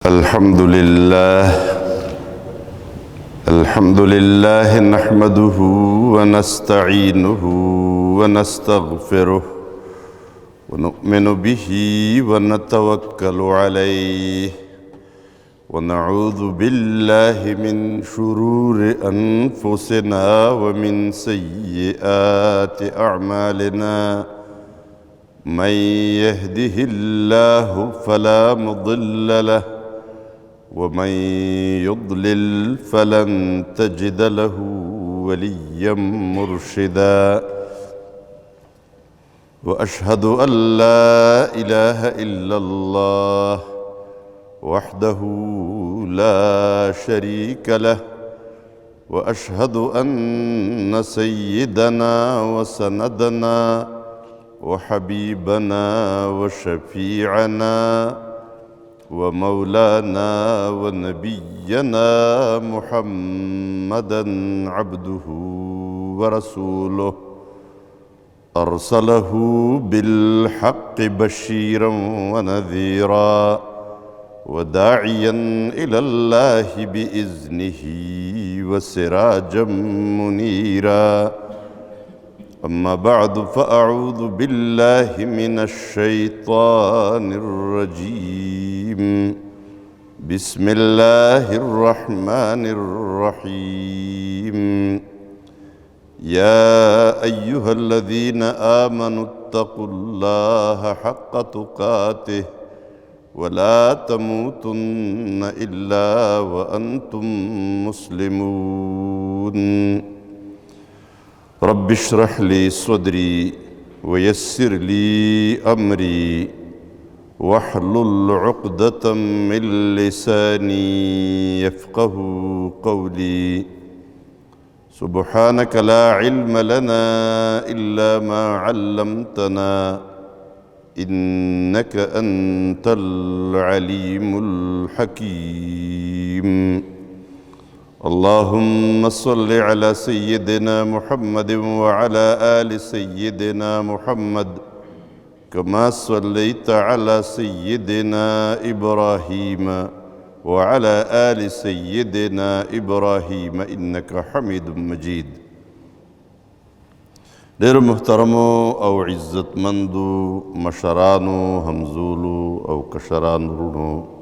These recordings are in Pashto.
الحمد لله نحمده ونستعينه ونستغفره ونؤمن به ونتوكل عليه ونعوذ بالله من شرور أنفسنا ومن سيئات أعمالنا من يهده الله فلا مضل له ومن يضلل فلن تجد له وليا مرشدا وأشهد أن لا إله إلا الله وحده لا شريك له وأشهد أن سيدنا وسندنا وحبيبنا وشفيعنا ومولانا ونبينا محمدا عبده ورسوله أرسله بالحق بشيرا ونذيرا وداعيا إلى الله بإذنه وسراجا منيرا أما بعد فأعوذ بالله من الشيطان الرجيم بسم الله الرحمن الرحيم يا أيها الذين آمنوا اتقوا الله حق تقاته ولا تموتن إلا وأنتم مسلمون رب اشرح لي صدري ويسر لي أمري واحلل عقدة من لساني يفقه قولي سبحانك لا علم لنا إلا ما علمتنا إنك أنت العليم الحكيم اللهم صل على سيدنا محمد وعلى آل سيدنا محمد كما صليت على سيدنا إبراهيم وعلى آل سيدنا إبراهيم إنك حميد مجيد ډېر محترمو او عزتمندو مشرانو همزولو او کشرانو وروڼو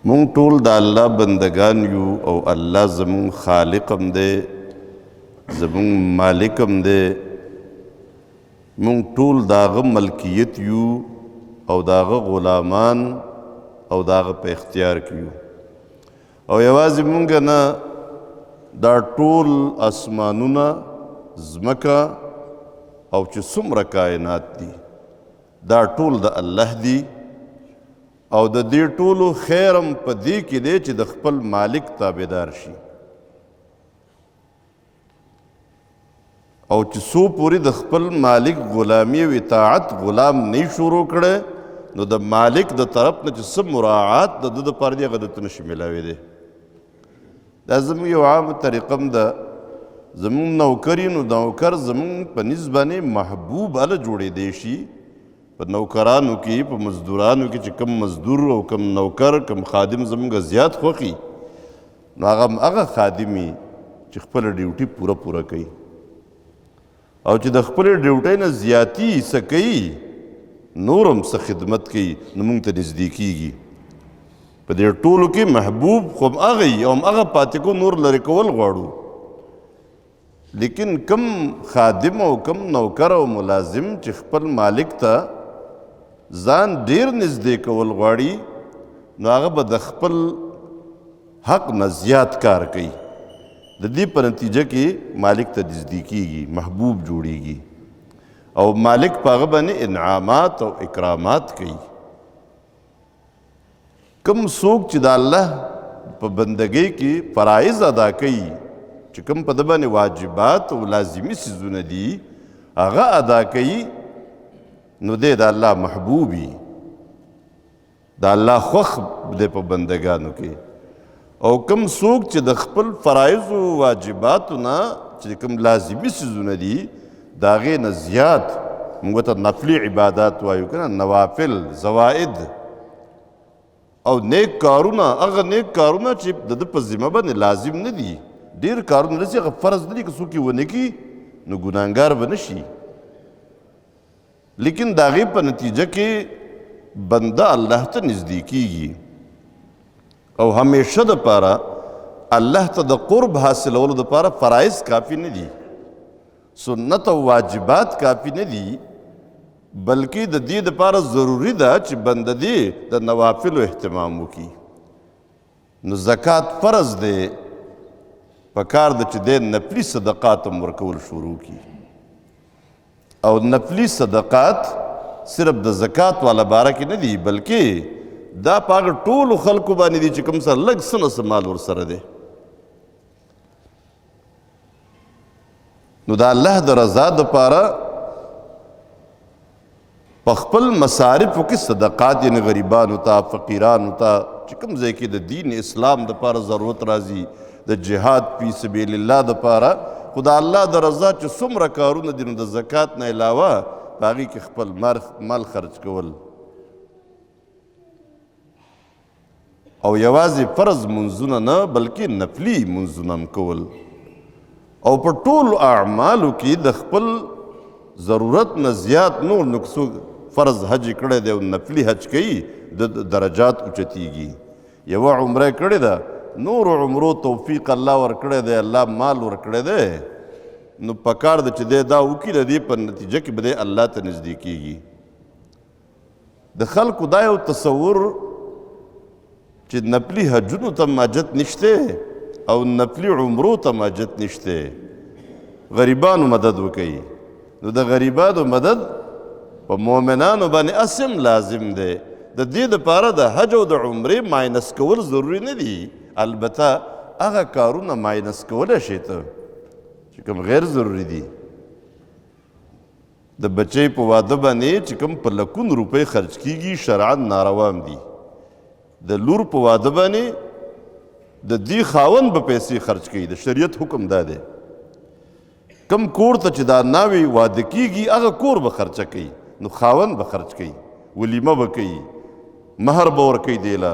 مونږ ټول د الله بندگان یو او الله زمونږ خالق هم دی زمونږ مالک هم دی مونږ ټول د هغه ملکیت یو او د هغه غلامان او د هغه په اختیار کې یو او یوازې مونږ نه دا ټول اسمانونه ځمکه او چې څومره کائنات دي دا ټول د الله دي او د دې ټولو خیرم په دې کې دی چې د خپل مالک تابعدار شي او چې څو پورې د خپل مالک غلامي او اطاعت غلام نه شروع کړی نو د مالک د طرف نه چې څه مراعات د ده دپاره دي هغه درته نشي میلاوی دی دا زموږ یو عامه طریقه هم ده زموږ نوکر نو نوکر زموږ په نسبت باندې محبوب هله جوړېدی شي په نوکرانو کې په مزدورانو کې چې کم مزدور او کم نوکر کم خادم زموږ زیات خوښي نو هغه خادمي چې خپله ډیوټي پوره کوي او چې د خپلې ډیوټۍ نه زیاتي څه کوي نور هم څه خدمت کوي نو موږ ته نږدې کیږي په دې ټولو کې محبوب خو هم هغه یي او هم هغه پاتې کو نور لرې کول غواړو لیکن کم خادم او کم نوکر او ملازم چې خپل مالک ته ځان ډیر نږدې کول غواړي نو هغه به د خپل حق نه زیات کار کوي د دې په نتیجه کې مالک ته نږدې کیږي محبوب جوړیږي او مالک په هغه باندې انعامات او اکرامات کوي کم څوک چې د الله په بندګۍ کې فرایض ادا کوي چې کوم په ده باندې واجبات او لازمي څیزونه دي هغه ادا کوي نو دی د الله محبوبي د الله خوښ دی په بندګانو کې او کم څوک چې د خپل فرایضو واجباتو نه چې کوم لازمي څیزونه دي د هغې نه زیات موږ ته نفلي عبادات وایو که نه نوافل زواید او نیک کارونه هغه نیک کارونه چې د ده په ذمه باندې لازم نه دي ډېر کارونه داسې هغه فرض نه دي که څوک یې ونه کړي نو ګناهګار به نه شي لیکن د هغې په نتیجه کې بنده الله ته نږدې کیږي او همیشه دپاره الله ته د قرب حاصلولو دپاره فرایض کافي نه دي سنت او واجبات کافي نه دي بلکې د دې دپاره ضروري ده چې بنده دې د نوافلو اهتمام وکړي نو زکات فرض دی پکار ده چې دی نفلي صدقات هم ورکول شروع کړي او نفلي صدقات صرف د زکات والا باره کې نه دي بلکې دا په هغه ټولو خلکو باندې دي چې کوم سره لږ څه نه څه مال ورسره دی نو د الله د رضا دپاره په خپل مصارفو کې صدقات یعنې غریبانو ته فقیرانو ته چې کوم ځای کې د دین اسلام دپاره ضرورت راځي د جهاد فی سبیل الله دپاره خو د الله د رضا چې څومره کارونه دي نو د زکات نه علاوه په هغې کې خپل مال خرج کول او یوازې فرض منځونه نه بلکې نفلي منځونه هم کول او په ټولو اعمالو کې د خپل ضرورت نه زیات نور نو که څوک فرض حج کړی دی او نفلي حج کوي د درجات اوچتیږي یوه عمره کړې ده نور عمرو توفیق الله ورکړی دی الله مال ورکړی دی نو پکار ده چې دی دا وکړي د دې په نتیجه کې به دی الله ته نږدې کیږي د خلکو دا یو تصور چې نفلي حجونو ته حاجت نشته او نفلي عمرو ته حاجت نشته غریبانو مدد وکړي نو د غریبانو مدد په مؤمنانو باندې اسم لازم دی د دې دپاره د حج او د عمرې ماینس کول ضروري نه دي البته هغه کارونه ماینس کولی شي ته چې کوم غیر ضروري دي د بچی په واده باندې چې کوم په لکونو روپۍ خرج کیږي شرعا ناروا هم دي د لور په واده باندې د دې خاوند به پیسې خرج کوي د شریعت حکم دا دی کم کور ته چې دا ناوې واده کیږي هغه کور به خرچه کوي نو خاوند به خرج کوي ولیمه به کوي مهر به ورکوي دیله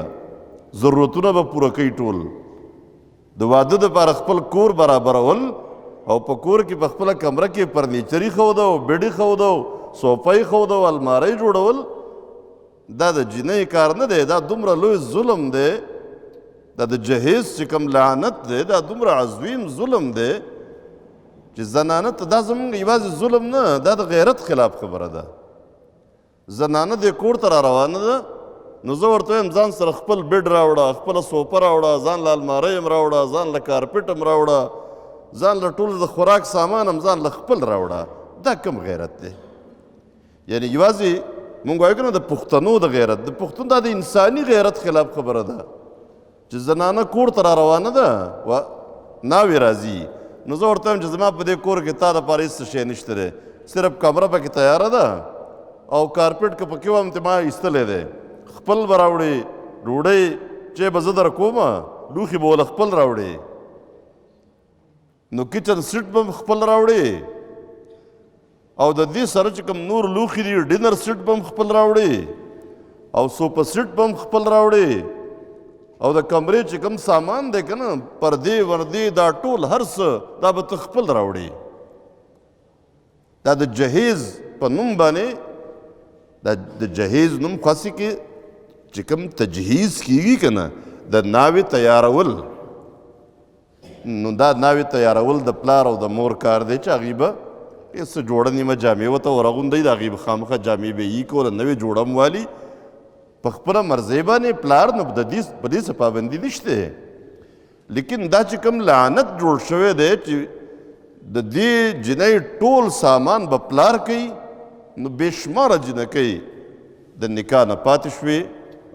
ضرورتونه به پوره کوي ټول د واده دپاره خپل کور برابرول او په کور کې په خپله کمره کې فرنیچري ښوده او بیډې ښوده او صوفۍ ښوده او المارۍ جوړول دا د جنۍ کار نه دی دا دومره لوی ظلم دی دا د جهیز چې کوم لعنت دی دا دومره عظیم ظلم دی چې زنانه ته دا زموږ یوازې ظلم نه دا د غیرت خلاف خبره ده زنانه دې کور ته را روانه ده نو زه ورته وایم ځان سره خپل بیډ راوړه خپله صوفه راوړه ځان له المارۍ هم راوړه ځان له کارپېټ هم راوړه ځان له ټول د خوراک سامان هم ځان له خپل راوړه دا کم غیرت دی یعنی یوازې مونږ وایو که نه د پښتنو د غیرت د پښتون دا د انساني غیرت خلاف خبره ده چې زنانه کور ته را روانه ده ناوې راځي نو زه ورته وایم چې زما په دې کور کې تا دپاره هېڅ شی نشته دی صرف کمره پکې تیاره ده او کارپېټ که پکې وم ته ما ایستلی دی خپل به راوړې ډوډۍ چې به زه در کومه لوښي به وله خپل راوړې نو کچن سیټ به خپل راوړې او د دې سره چې کوم نور لوښي دي ډینر سیټ به خپل راوړې او سوپه سیټ به خپل راوړې او د کمرې چې کوم سامان دی که نه پردې وردې دا ټول هر څه دا به ته خپل راوړې دا د جهیز په نوم باندې دا د جهیز نوم خاصې کې چې کوم تجهیز کیږي که نه د ناوې تیارول نو دا ناوې تیارول د پلار او د مور کار دی چې هغې به څه جوړه نیمه جامې ورته ورغوندوي د هغې به خامخا جامې به یې کوله نوې جوړه هم والي په خپله مرضۍ باندې پلار نو په دې څه پابندي نشته لیکن دا چې کوم لعنت جوړ شوی دی چې د دې جنۍ ټول سامان به پلار کوي نو بېشماره جنکۍ د نکاح نه پاتې شوې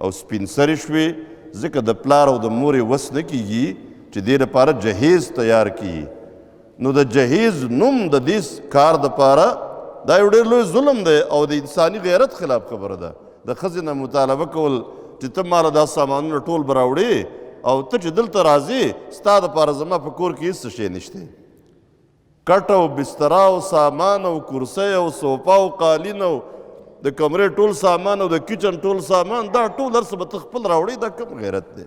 او سپین سرې شوې ځکه د پلار او د مورې وس نه کیږي چې دې لپاره جهیز تیار کړي نو د جهیز نوم د دې کار دپاره دا یو ډېر لوی ظلم دی او د انساني غیرت خلاف خبره ده د ښځې نه مطالبه کول چې ته ماله دا سامانونه ټول به راوړې او ته چې دلته راځې ستا دپاره زما په کور کې هېڅ شی نشته کټ او بستره او سامان او کرسۍ او صوفه او قالین او د کمرې ټول سامان او د کچن ټول سامان دا ټول هر څه به ته خپل راوړې، دا کم غیرت دی؟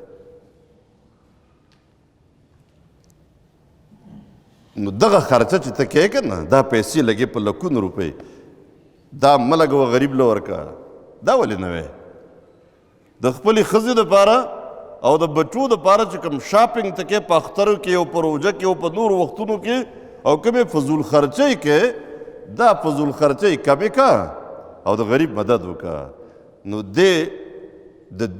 نو دغه خرچه چې ته کوې که نه، دا پیسې لګې په لکونو روپۍ، دا مه لګوه غریب له ورکه، دا ولې نه وی؟ د خپلې ښځې دپاره او د بچو دپاره چې کوم شاپنګ ته کې په اخترو کې او په روژه کې او په نورو وختونو کې او کومې فضول خرچۍ کې، دا فضول خرچۍ کمې که او د غریب مدد وکړه. نو د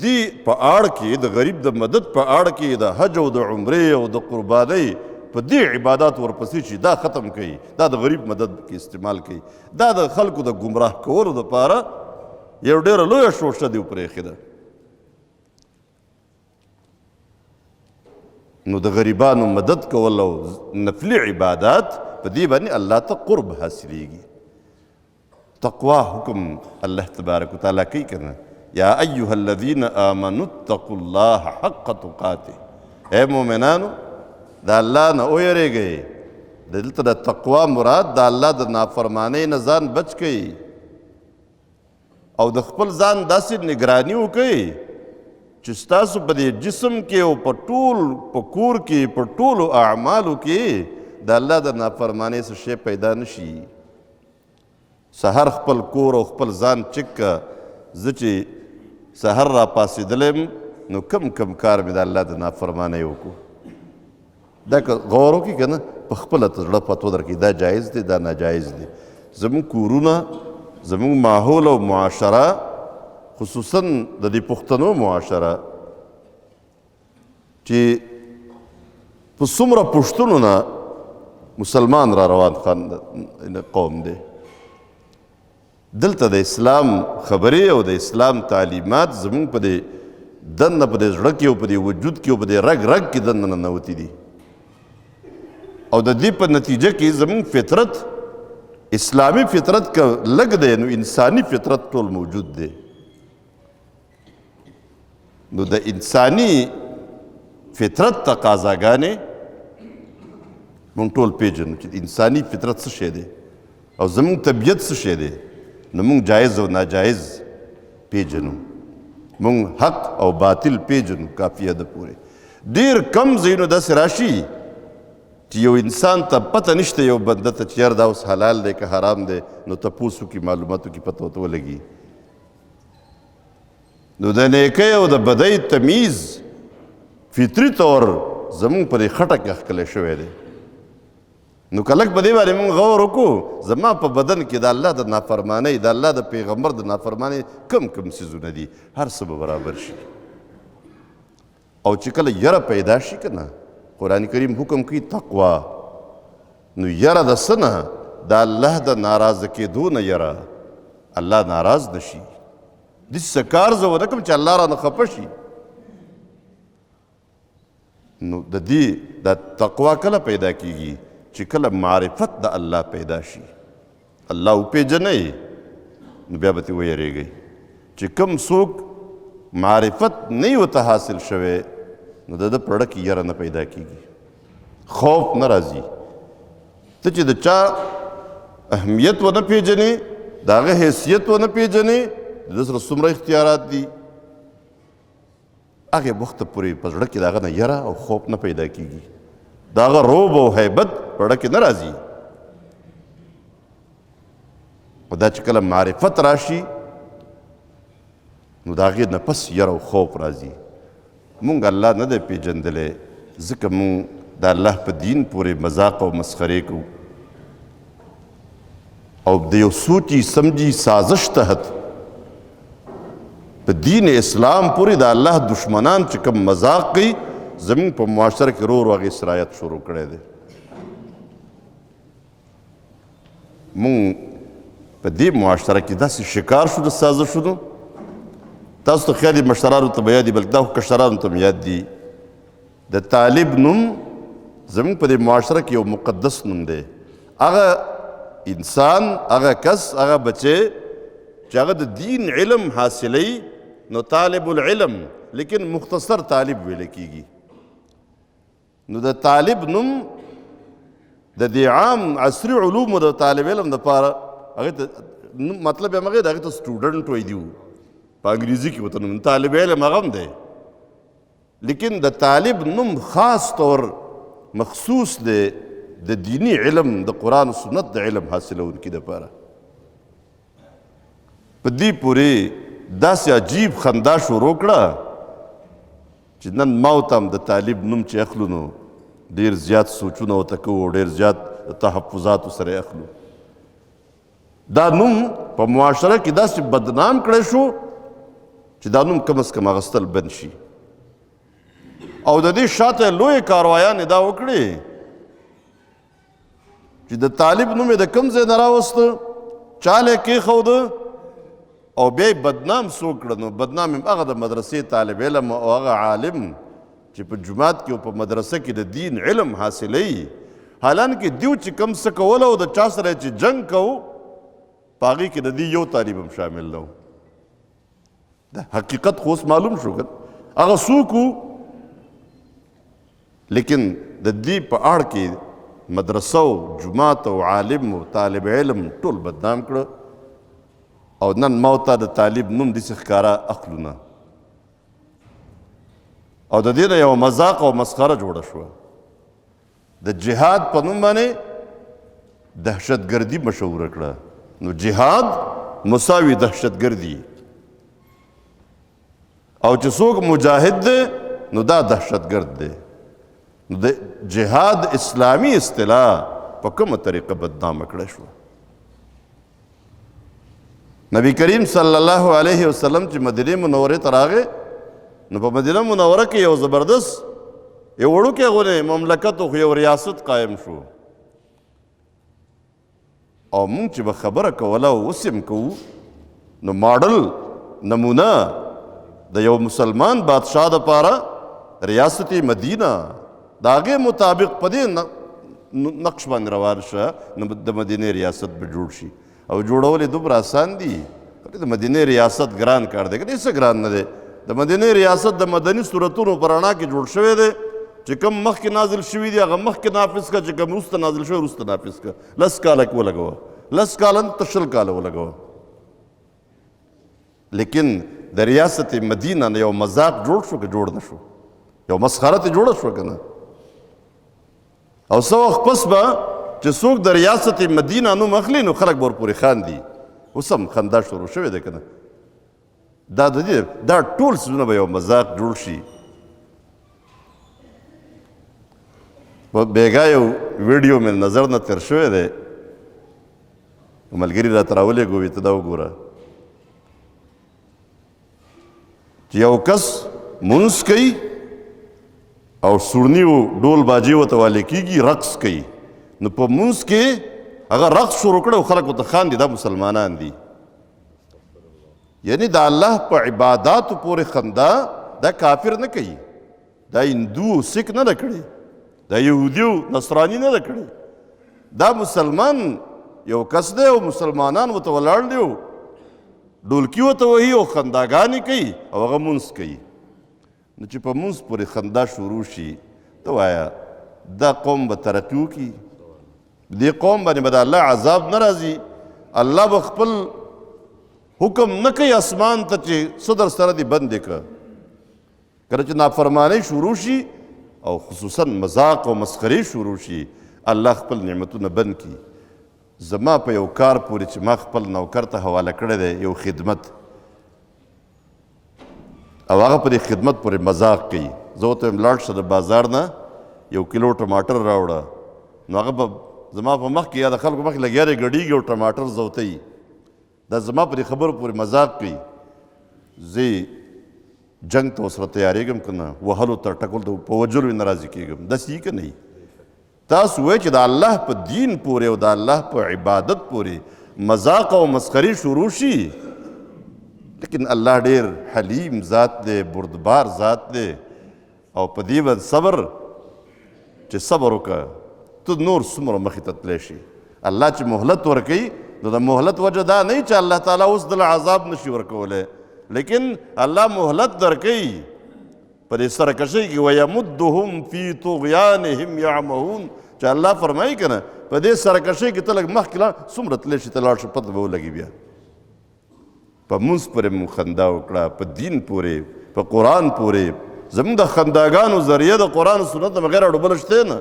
دې په اړ کې، د غریب د مدد په اړ کې د حج او د عمرې او د قربانۍ په دې عبادات ورپسې چې دا ختم کوي، دا د غریب مدد کې استعمال کوي، دا د خلکو د ګمراه کولو دپاره یو ډېره لویه شوشه دې وپرېښې ده. نو د غریبانو مدد کول او نفلي عبادات په دې باندې الله ته قرب حاصلېږي. تقوا حکم الله تبارک وتعالی کوي که نه، یا ایها الذین آمنوا اتقوا الله حق تقاته، اے مؤمنانو د الله نه ویریږئ. دلته د تقوا مراد د الله د نافرمانۍ نه ځان بچ کړئ او د خپل ځان داسې نگراني وکړئ چې ستاسو په دې جسم کې او په ټول په کور کې په ټولو اعمالو کې د الله د نافرمانۍ څه شی پیدا نه شي. سحر خپل کور او خپل ځان چک که، زه چې سحر را پاڅېدلی نو کم کار مې د الله د نافرمانۍ وکړو. دا که غور وکړي که نه، په خپله ته زړه پتو درکړي دا جایز دی دا ناجایز دی. زموږ کورونه، زموږ ماحول او معاشره، خصوصا د دې پښتنو معاشره چې په څومره پوښتنو نه مسلمان را روان قوم دی، دلته د اسلام خبرې او د اسلام تعلیمات زموږ په دې دننه په دې زړه کې او په دې وجود کې او په دې رګ رګ کې دننه ننوتي دي او د دې په نتیجه کې زموږ فطرت، اسلامي فطرت که لږ دی نو انساني فطرت ټول موجود دی. نو د انساني فطرت تقاضاګانې مونږ ټول پیژنو چې انساني فطرت څه شی دی او زموږ طبیعت څه شی دی. نو مونږ جایز او ناجایز پیژنو، مونږ حق او باطل پیژنو کافي حده پورې. ډېر کم ځایونو داسې راشي چې یو انسان ته پته نشته، یو بنده ته چې یار دا اوس حلال دی که حرام دی، نو تپوس وکړي، معلومات وکړي، پته ورته ولګي. نو د نیکۍ او د بدۍ تمیز فطري طور زموږ په دې خټه کې ښکلی شوی دی. نو که لږ په دې باندې موږ غور وکړو، زما په بدن کې د الله د نافرمانۍ، د الله د پیغمبر د نافرمانۍ کم څیزونه دي، هر څه به برابر شي. او چې کله یره پیدا شي که نه، قرآن کریم حکم کوي تقوا. نو یره د څه نه؟ د الله د ناراضه کېدو نه یره، الله ناراض نه شي. داسې څه کار زه ونه کړم چې الله رانه خفه شي. نو د دې د تقوا کله پیدا کیږي؟ چې کله معرفت د الله پیدا شي، الله وپېژنئ، نو بیا به ترې ویریږئ. چې کوم څوک معرفت نه ورته حاصل شوی، نو د ده په زړه کې یره نه پیدا کیږي، خوف نه راځي. ته چې د چا اهمیت ونه پېژنې، د هغه حیثیت ونه پېژنې، د ده سره څومره اختیارات دي، هغې وخته پورې په زړه کې د هغه نه یره او خوف نه پیدا کیږي، د هغه روب او هیبت په زړه کې نه راځي. خو دا چې کله معرفت راشي، نو د هغې نه پس یره او خوف راځي. مونږ الله نه دی پېژندلی، ځکه مونږ د الله په دین پورې مذاق او مسخرې کوو او د یو سوچي سمجي سازش تحت په دین اسلام پورې د الله دشمنان چې کوم مذاق کوي، زموږ په معاشره کې ورو ورو هغې سرایت شروع کړی دی. مونږ په دې معاشره کې داسې شکار شو د سازشونو. تاسو ته خیال مشرانو ته به یاد دي، بلکې دا خو کشرانو ته هم یاد دي. د طالب نوم زموږ په دې معاشره کې یو مقدس نوم دی. هغه انسان، هغه کس، هغه بچی چې هغه د دین علم حاصلوي، نو طالب العلم، لیکن مختصر طالب ویل کیږي. نو د طالب نوم د دې عام عصري علومو د طالب علم دپاره هغې ته مطلب یې هغه دغه ته سټوډنټ وایي دي په انګریزي کې ورته نوم طالب علم هغه هم دی لیکن د طالب نوم خاص طور مخصوص دی د دینی علم د قرآن و سنت د علم حاصلونکي دپاره په دې پورې داسې عجیب خندا شروع کړه چې نن ما ورته هم د طالب نوم چې اخلو نو ډېر زیات سوچونه ورته کوو ډېر زیات تحفظاتو سره یې اخلو دا نوم په معاشره کې داسې بدنام کړی شو چې دا نوم کم از کم اخیستل بند شي او د دې شاته لویې کاروایانې دا وکړې چې د طالب نوم یې د کوم ځای نه راوسته چاله یې کېښوده او بیا یې بدنام څوک کړه نو بدنام یې هغه د مدرسې طالب علم او هغه عالم چې په جومات کې او په مدرسه کې د دین علم حاصلوي حالانکه دیو چې کم څه کوله او د چا سره چې جنګ کوو په هغې کې د دې یو طالب هم شامل نه و د حقیقت خو اوس معلوم شو که هغه څوک و لیکن د دې په اړ کې مدرسه او جومات او عالم او طالب علم ټول بدنام کړه او نن ما ورته د طالب نوم داسې ښکاره اخلو نه او د دې نه یوه مذاق او مسخره جوړه شوه د جهاد په نوم باندې دهشتګردي مشهوره کړه نو جهاد مساوي دهشتګردي او چې څوک مجاهد دی نو دا دهشتګرد دی نو د جهاد اسلامي اصطلاح په کومه طریقه بدنامه کړی شوه نبی کریم صلی الله علیه وسلم چې مدینې منورې ته راغی نو په مدینه منوره کې یو زبردست یو وړوکی غونې مملکت خو یو ریاست قایم شو او مونږ چې به خبره کوله او اوس هم کوو نو ماډل نمونه د یو مسلمان بادشاه دپاره ریاست مدینه د هغې مطابق په دې نقش باندې روان شه نو د مدینې ریاست به جوړ شي او جوړول یې دومره آسان دي د مدینې ریاست ګران کار دی که څه ګران نه دی د مدینې ریاست د مدني صورتونو په رڼا کې جوړ شوی دی چې کوم مخکې نازل شوي دي هغه مخکې نافظ کړه چې کوم وروسته نازل شوی وروسته نافظ کړه 10 کاله کې ولګوه 10 کاله نه 10 کاله ولګوه لیکن د ریاست مدینه نه یو مذاق جوړ شو که جوړ نه شو یو مسخره ترې جوړه شوه که نه او څه وخت پس به چې څوک د ریاست مدینه نوم اخلي نو خلک به ورپورې خاندي اوس هم خندا شروع شوې ده که نه دا د دې دا ټول څیزونه به یو مذاق جوړ شي په بیګا یو ویډیو مې نظر نه تېر شوی دی ملګري راته راولېږو وي ته دا وګوره چې یو کس مونځ کوي او سورني و ډول باجې ورته والی کېږي رقص کوي نو په مونځ کې هغه رقص شروع کړی او خلک ورته خاندي دا مسلمانان دي یعنی د الله په عباداتو پورې خندا دا کافر نه کوي دا هندو او سکھ نه ده کړې دا یهودي او نصراني نه ده کړې دا مسلمان یو کس دی او مسلمانان ورته ولاړ دي او ډولکي ورته وهي او خنداګانې کوي او هغه مونځ کوي نو چې په مونځ پورې خندا شروع شي ته وایه دا قوم به ترقي وکړي دې قوم باندې به د الله عذاب نه راځي الله به خپل حکم نه کوي اسمان ته چې څه در سره دې بند یې کړه کله چې نافرمانۍ شروع شي او خصوصا مذاق او مسخرې شروع شي الله خپل نعمتونه بند کړي زما په یو کار پورې چې ما خپل نوکر ته حواله کړی دی یو خدمت او هغه په دې خدمت پورې مذاق کوي زه ورته وایم لاړ شه د بازار نه یو کیلو ټماټر راوړه نو هغه به زما په مخ کې یا د خلکو مخ کې لګیا دی ګډېږي او ټماټر زوتی دا زما په دې خبرو پورې مذاق کوي زه جنګ ته ورسره تیارېږم که نه وهلو ته ټکولو ته په وجلو یې نه راضي کېږم داسې یي که نه یي تاسو وایئ چې د الله په دین پورې او د الله په عبادت پورې مذاق او مسخرې شروع شي لیکن الله ډېر حلیم ذات دی بردبار ذات دی او په دې باندې صبر چې صبر وکړه ته نور څومره مخې ته تللی شي الله چې مهلت ورکوي نو د مهلت وجه دا نه چې الله تعالی اوس دله عذاب نشي ورکولی لیکن الله مهلت درکوي په دې سرکشۍ کې ویمدهم فی طغیانهم یعمهون چې الله فرمایي که نه په دې سرکشۍ کې ته لږ مخکې لاړ څومره تللی شي ته لاړ شه پته به ولګي بیا په مونځ پورې مو خندا وکړه په دین پورې په قرآن پورې زموږ د خنداګانو ذریعه د قرآن و سنت نه بغیر اډوبله شته نه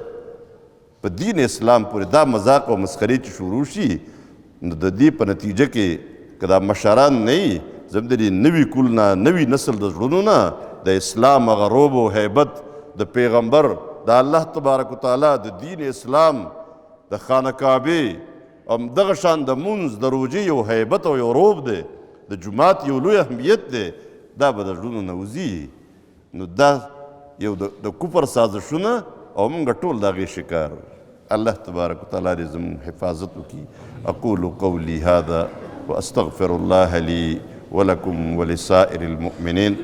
په دین اسلام پورې دا مذاق او مسخرې چې شروع شي نو د دې په نتیجه کې که دا مشران نه وي زموږ د دې نوي کول نه نوي نسل د زړونو نه د اسلام هغه روب او هیبت د پیغمبر د الله تبارک وتعالی د دین اسلام د خانه کعبې همدغه شان د مونځ د روژې یو هیبت او یو روب دی د جومات یو لوی اهمیت دی دا به د زړونو نه وځي نو دا یو د کفر سازشونه او موږ ټول د هغې شکار الله تبارک وتعالی دې زموږ حفاظت وکړي اقول قولي هذا واستغفر الله لي ولكم ولسائر المؤمنين